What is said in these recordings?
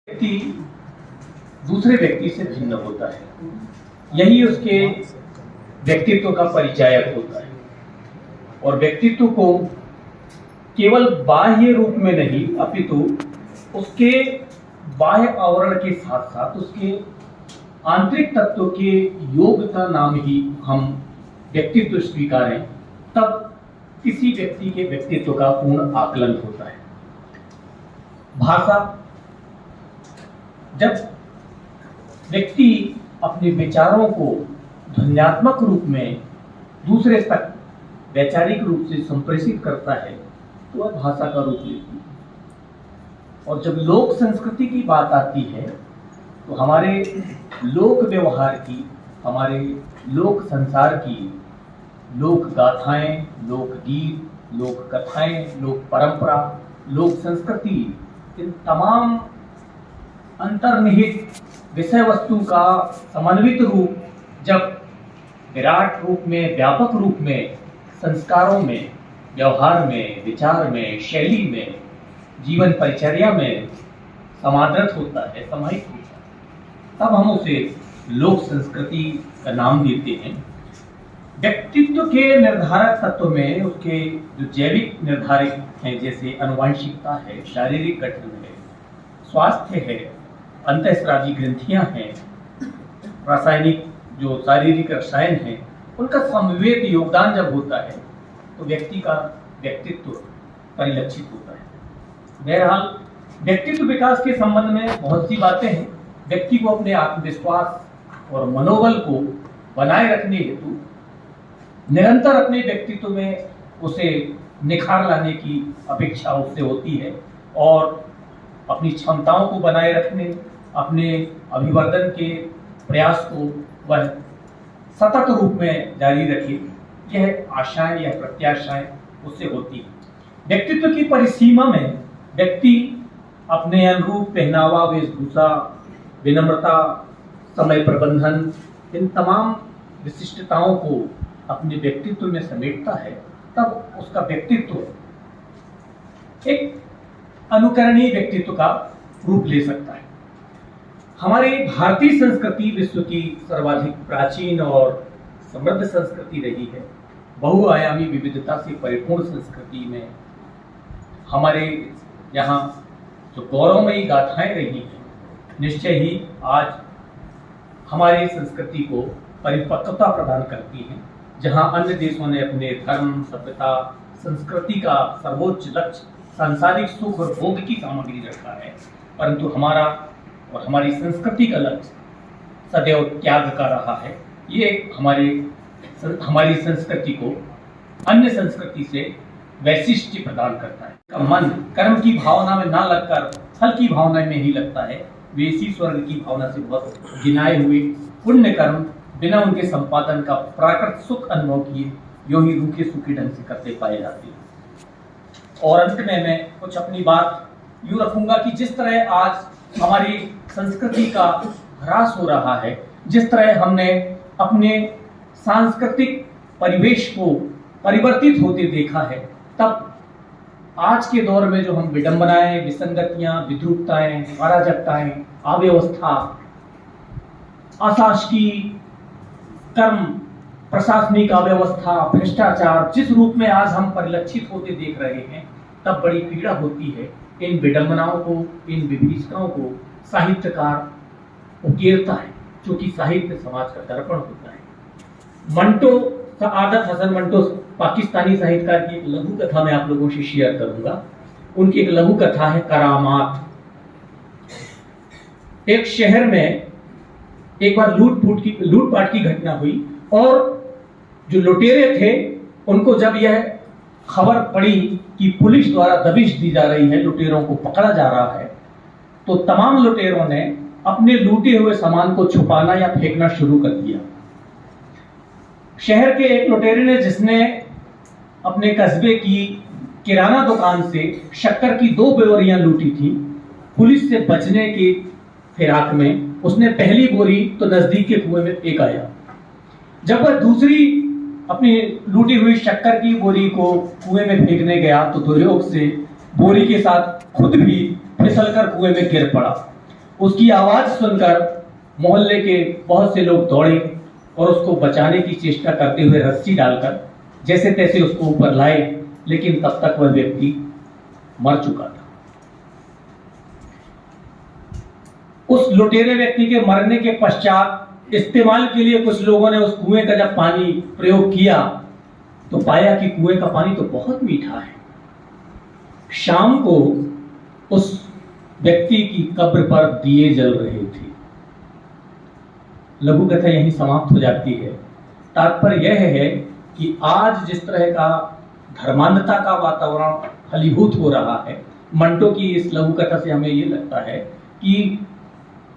व्यक्ति दूसरे व्यक्ति से भिन्न होता है, यही उसके व्यक्तित्व का परिचायक होता है। और व्यक्तित्व को केवल बाह्य रूप में नहीं अपितु उसके बाह्य आवरण के साथ साथ उसके आंतरिक तत्व के योग का नाम ही हम व्यक्तित्व स्वीकारें, तब किसी व्यक्ति के व्यक्तित्व का पूर्ण आकलन होता है। भाषा, जब व्यक्ति अपने विचारों को ध्वन्यात्मक रूप में दूसरे तक वैचारिक रूप से संप्रेषित करता है तो वह भाषा का रूप लेती है। और जब लोक संस्कृति की बात आती है तो हमारे लोक व्यवहार की, हमारे लोक संसार की, लोक गाथाएं, लोक गीत, लोक कथाएं, लोक परंपरा, लोक संस्कृति, इन तमाम अंतर्निहित विषय वस्तु का समन्वित रूप जब विराट रूप में, व्यापक रूप में, संस्कारों में, व्यवहार में, विचार में, शैली में, जीवन परिचर्या में समादृत होता है, समाहित होता है, तब हम उसे लोक संस्कृति का नाम देते हैं। व्यक्तित्व के निर्धारक तत्व में उसके जो जैविक निर्धारक हैं, जैसे आनुवंशिकता है, शारीरिक गठन है, स्वास्थ्य है, अंतःस्रावी ग्रंथियां हैं, रासायनिक जो शारीरिक रसायन हैं, उनका समवेत योगदान जब होता है तो व्यक्ति का व्यक्तित्व परिलक्षित होता है। बहरहाल व्यक्तित्व विकास के संबंध में बहुत सी बातें हैं। व्यक्ति को अपने आत्मविश्वास और मनोबल को बनाए रखने हेतु निरंतर अपने व्यक्तित्व में उसे निखार लाने की अपेक्षा उससे होती है और अपनी क्षमताओं को बनाए रखने, अपने अभिवर्धन के प्रयास को वह सतत रूप में जारी रखे, यह आशाएं या प्रत्याशाएं उससे होती है। व्यक्तित्व की परिसीमा में व्यक्ति अपने अनुरूप पहनावा, वेशभूषा, विनम्रता, समय प्रबंधन, इन तमाम विशिष्टताओं को अपने व्यक्तित्व में समेटता है, तब उसका व्यक्तित्व एक अनुकरणीय व्यक्तित्व का रूप ले सकता है। हमारी भारतीय संस्कृति विश्व की सर्वाधिक प्राचीन और समृद्ध संस्कृति रही है। बहुआयामी विविधता से परिपूर्ण संस्कृति में हमारे यहाँ जो गौरवमयी गाथाएं रही हैं, निश्चय ही आज हमारी संस्कृति को परिपक्वता प्रदान करती हैं। जहाँ अन्य देशों ने अपने धर्म, सभ्यता, संस्कृति का सर्वोच्च लक्ष्य सांसारिक सुख और भोग की सामग्री रखा है, परंतु हमारा और हमारी संस्कृति का लक्ष्य सदैव त्याग का रहा है। ये हमारी संस्कृति को अन्य संस्कृति से वैशिष्ट्य प्रदान करता है। मन कर्म की भावना में ना लगकर फल की भावना में ही लगता है। वे इसी स्वर्ग की भावना से बहुत गिनाए हुए पुण्य कर्म बिना उनके संपादन का प्राकृत सुख अनुभव किए यूं ही रूखे सूखे ढंग से करते पाए जाते हैं। और अंत में मैं कुछ अपनी बात यूं रखूंगा कि जिस तरह आज हमारी संस्कृति का ह्रास हो रहा है, जिस तरह हमने अपने सांस्कृतिक परिवेश को परिवर्तित होते देखा है, तब आज के दौर में जो हम विडंबनाएं, विसंगतियां, विद्रूपताएं, अराजकताएं, अव्यवस्था, अशासकीय कर्म, प्रशासनिक अव्यवस्था, भ्रष्टाचार जिस रूप में आज हम परिलक्षित होते देख रहे हैं, तब बड़ी पीड़ा होती है। इन विडंबनाओं को, इन विभीषिकाओं को साहित्यकार उकेरता है, क्योंकि साहित्य समाज का दर्पण होता है। मंटो सआदत हसन मंटो पाकिस्तानी साहित्यकार की एक लघु कथा मैं आप लोगों से शेयर करूंगा। उनकी एक लघु कथा है करामात। एक शहर में एक बार लूटपाट की घटना हुई और जो लुटेरे थे उनको जब यह खबर पड़ी कि पुलिस द्वारा दबिश दी जा रही है, लुटेरों को पकड़ा जा रहा है, तो तमाम लुटेरों ने अपने लूटे हुए सामान को छुपाना या फेंकना शुरू कर दिया। शहर के एक लुटेरे ने, जिसने अपने कस्बे की किराना दुकान से शक्कर की 2 बोरियां लूटी थी, पुलिस से बचने की फिराक में उसने पहली बोरी तो नजदीक के कुएं में फेंक आया। जब वह दूसरी अपनी लूटी हुई शक्कर की बोरी को कुएं में फेंकने गया तो दुर्योग से बोरी के साथ खुद भी फिसलकर कुएं में गिर पड़ा। उसकी आवाज सुनकर मोहल्ले के बहुत से लोग दौड़े और उसको बचाने की चेष्टा करते हुए रस्सी डालकर जैसे तैसे उसको ऊपर लाए, लेकिन तब तक वह व्यक्ति मर चुका था। उस लुटेरे व्यक्ति के मरने के पश्चात इस्तेमाल के लिए कुछ लोगों ने उस कुएं का जब पानी प्रयोग किया तो पाया कि कुएं का पानी तो बहुत मीठा है। शाम को उस व्यक्ति की कब्र पर दिए जल रहे थे। लघु कथा यहीं समाप्त हो जाती है। तात्पर्य यह है कि आज जिस तरह का धर्मांधता का वातावरण फलीभूत हो रहा है, मंटो की इस लघु कथा से हमें ये लगता है कि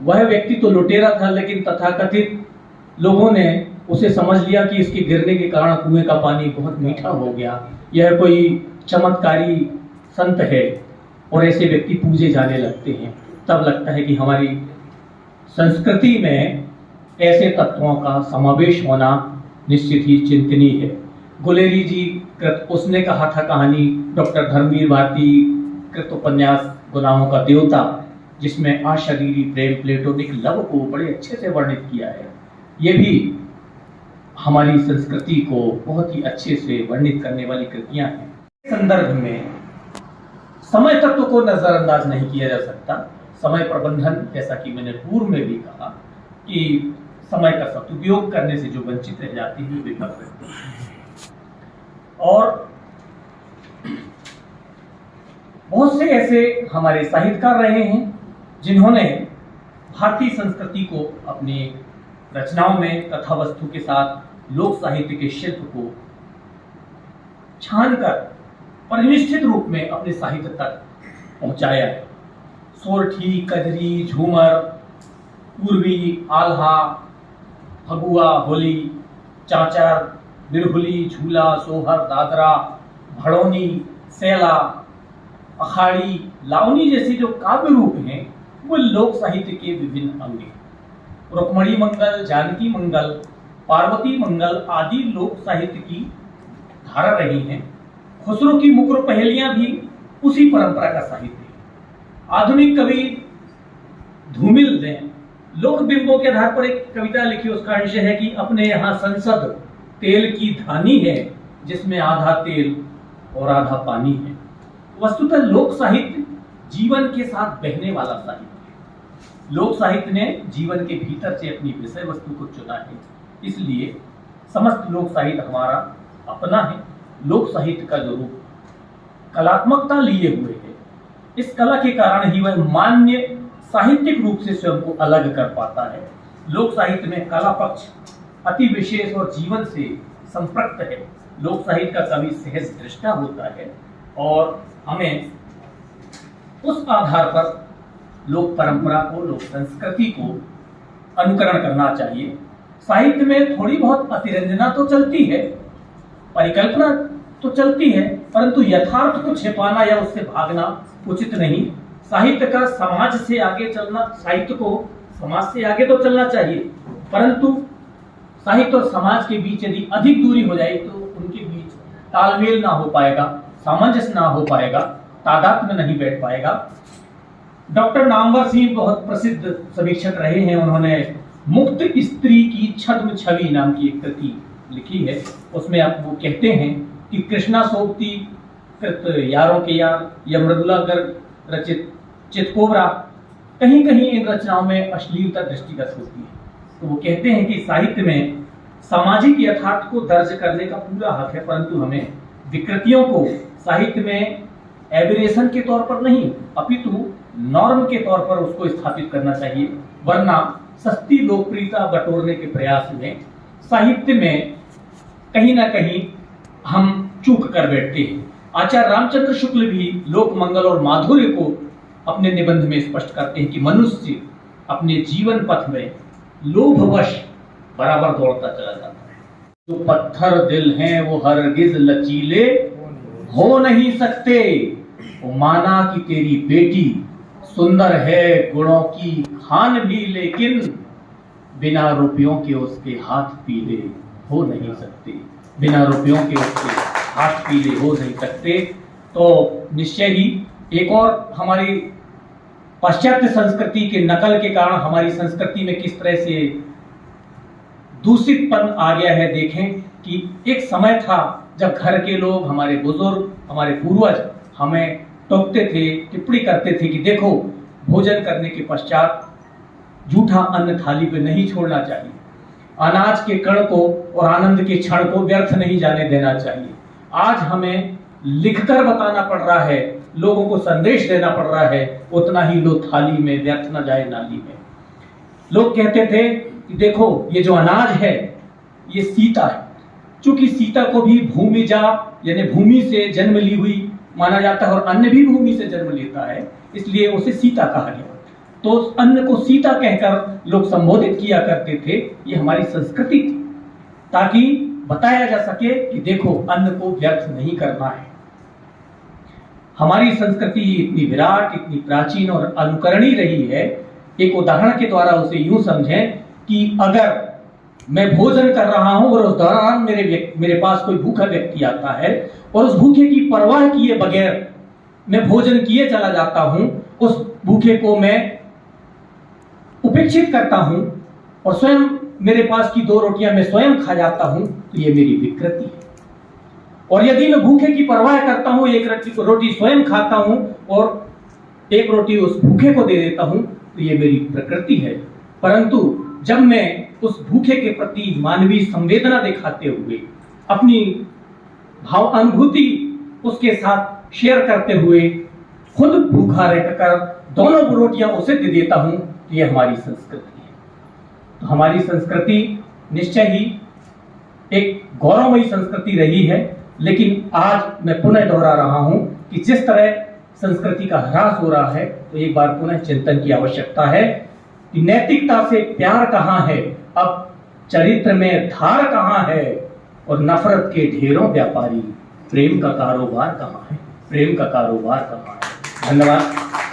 वह व्यक्ति तो लुटेरा था, लेकिन तथाकथित लोगों ने उसे समझ लिया कि इसके गिरने के कारण कुएं का पानी बहुत मीठा हो गया, यह कोई चमत्कारी संत है, और ऐसे व्यक्ति पूजे जाने लगते हैं। तब लगता है कि हमारी संस्कृति में ऐसे तत्वों का समावेश होना निश्चित ही चिंतनीय है। गुलेरी जी कृत उसने कहा था कहानी, डॉक्टर धर्मवीर भारती कृत उपन्यास गुलामों का देवता, जिसमें अशरीरी प्रेम प्लेटोनिक लव को बड़े अच्छे से वर्णित किया है। ये भी हमारी संस्कृति को बहुत ही अच्छे से वर्णित करने वाली कृतियां हैं। संदर्भ में समय तत्व को नजरअंदाज नहीं किया जा सकता। समय प्रबंधन, जैसा कि मैंने पूर्व में भी कहा कि समय का सदुपयोग करने से जो वंचित रह जाते हैं वे मर रहते हैं। और बहुत से ऐसे हमारे साहित्यकार रहे हैं जिन्होंने भारतीय संस्कृति को अपनी रचनाओं में कथा वस्तु के साथ लोक साहित्य के शिल्प को छानकर परिनिष्ठित रूप में अपने साहित्य तक पहुंचाया है। सोरठी, कजरी, झूमर, पूर्वी, आल्हा, फगुआ, होली, चांचर, बिरहुली, झूला, सोहर, दादरा, भड़ोनी, सेला, अखाड़ी, लावनी जैसे जो काव्य रूप हैं वो लोक साहित्य के विभिन्न अंग हैं। रुक्मणी मंगल, जानकी मंगल, पार्वती मंगल आदि लोक साहित्य की धारा रही हैं। खुसरो की मुकर पहेलियां भी उसी परंपरा का साहित्य है। आधुनिक कवि धूमिल ने लोक बिंबों के आधार पर एक कविता लिखी, उसका विषय है कि अपने यहाँ संसद तेल की धानी है, जिसमें आधा तेल और आधा पानी है। वस्तुतः लोक साहित्य जीवन के साथ बहने वाला साहित्य है। लोक साहित्य ने जीवन के भीतर से अपनी विषय वस्तु को चुना है, इसलिए समस्त लोक साहित्य हमारा अपना है। लोक साहित्य का जो रूप कलात्मकता लिए हुए है, इस कला के कारण ही वह मान्य साहित्यिक रूप से स्वयं को अलग कर पाता है। लोक साहित्य में कला पक्ष अति विशेष और जीवन से संपृक्त है। लोक साहित्य का कवि सहज दृष्टा होता है और हमें उस आधार पर लोक परंपरा को, लोक संस्कृति को अनुकरण करना चाहिए। साहित्य में थोड़ी बहुत अतिरंजना तो चलती है, परिकल्पना तो चलती है, परंतु यथार्थ को छिपाना या उससे भागना उचित नहीं। साहित्य का समाज से आगे चलना, साहित्य को समाज से आगे तो चलना चाहिए, परंतु साहित्य और समाज के बीच यदि अधिक दूरी हो जाए तो उनके बीच तालमेल ना हो पाएगा, सामंजस्य ना हो पाएगा, तादाद में नहीं बैठ पाएगा। डॉक्टर नामवर सिंह बहुत प्रसिद्ध समीक्षक रहे हैं। उन्होंने मुक्त स्त्री की छद्म छवि नाम की एक कृति लिखी है। उसमें आप वो कहते हैं कि कृष्णा सोबती कृत यारों के यार या मृदुला गर्ग रचित चितकोबरा, कहीं कहीं इन रचनाओं में अश्लीलता दृष्टिगत होती है। तो वो कहते हैं कि साहित्य में सामाजिक यथार्थ को दर्ज करने का पूरा हक है, परंतु हमें विकृतियों को साहित्य में एबिरेशन के तौर पर नहीं, अपितु नॉर्म के तौर पर उसको स्थापित करना चाहिए। वरना सस्ती लोकप्रियता बटोरने के प्रयास में साहित्य में कहीं ना कहीं हम चूक कर बैठते हैं। आचार्य रामचंद्र शुक्ल भी लोक मंगल और माधुर्य को अपने निबंध में स्पष्ट करते हैं कि मनुष्य अपने जीवन पथ में लोभवश बराबर दौड़ता चला जाता है। जो पत्थर दिल हैं वो हरगिज लचीले हो नहीं सकते। वो माना कि तेरी बेटी सुंदर है गुणों की खान भी, लेकिन बिना रुपयों के उसके हाथ पीले हो नहीं सकते। बिना रुपयों के उसके हाथ पीले हो नहीं सकते। तो निश्चय ही एक और हमारी पाश्चात्य संस्कृति के नकल के कारण हमारी संस्कृति में किस तरह से दूषितपन आ गया है। देखें कि एक समय था जब घर के लोग, हमारे बुजुर्ग, हमारे पूर्वज हमें टोकते थे, टिप्पणी करते थे कि देखो, भोजन करने के पश्चात जूठा अन्न थाली पे नहीं छोड़ना चाहिए, अनाज के कण को और आनंद के क्षण को व्यर्थ नहीं जाने देना चाहिए। आज हमें लिखकर बताना पड़ रहा है, लोगों को संदेश देना पड़ रहा है, उतना ही लो थाली में, व्यर्थ न जाए नाली में। लोग कहते थे कि देखो, ये जो अनाज है ये सीता है। चूंकि सीता को भी भूमिजा यानी भूमि से जन्म ली हुई माना जाता है और अन्न भी भूमि से जन्म लेता है, इसलिए उसे सीता कहा गया। तो उस अन्न को सीता कहकर लोग संबोधित किया करते थे। ये हमारी संस्कृति थी, ताकि बताया जा सके कि देखो, अन्न को व्यर्थ नहीं करना है। हमारी संस्कृति इतनी विराट, इतनी प्राचीन और अनुकरणीय रही है। एक उदाहरण के द्वारा उसे यूं समझें कि अगर मैं भोजन कर रहा हूं और उस दौरान मेरे पास कोई भूखा व्यक्ति आता है और उस भूखे की परवाह किए बगैर मैं भोजन किए चला जाता हूं, उस भूखे को मैं उपेक्षित करता हूं और स्वयं मेरे पास की 2 रोटियां मैं स्वयं खा जाता हूं, तो ये मेरी विकृति है। और यदि मैं भूखे की परवाह करता हूं, 1 रोटी स्वयं खाता हूं और 1 रोटी उस भूखे को दे देता हूं, तो ये मेरी प्रकृति है। परंतु जब मैं उस भूखे के प्रति मानवीय संवेदना दिखाते हुए अपनी भाव अनुभूति उसके साथ शेयर करते हुए खुद भूखा रहकर दोनों रोटियां उसे दे देता हूं, तो ये हमारी संस्कृति है। तो हमारी संस्कृति निश्चय ही एक गौरवमयी संस्कृति रही है, लेकिन आज मैं पुनः दोहरा रहा हूं कि जिस तरह संस्कृति का ह्रास हो रहा है, तो एक बार पुनः चिंतन की आवश्यकता है कि नैतिकता से प्यार कहां है, अब चरित्र में धार कहां है, और नफरत के ढेरों व्यापारी प्रेम का कारोबार कहां है, प्रेम का कारोबार कहां है। धन्यवाद।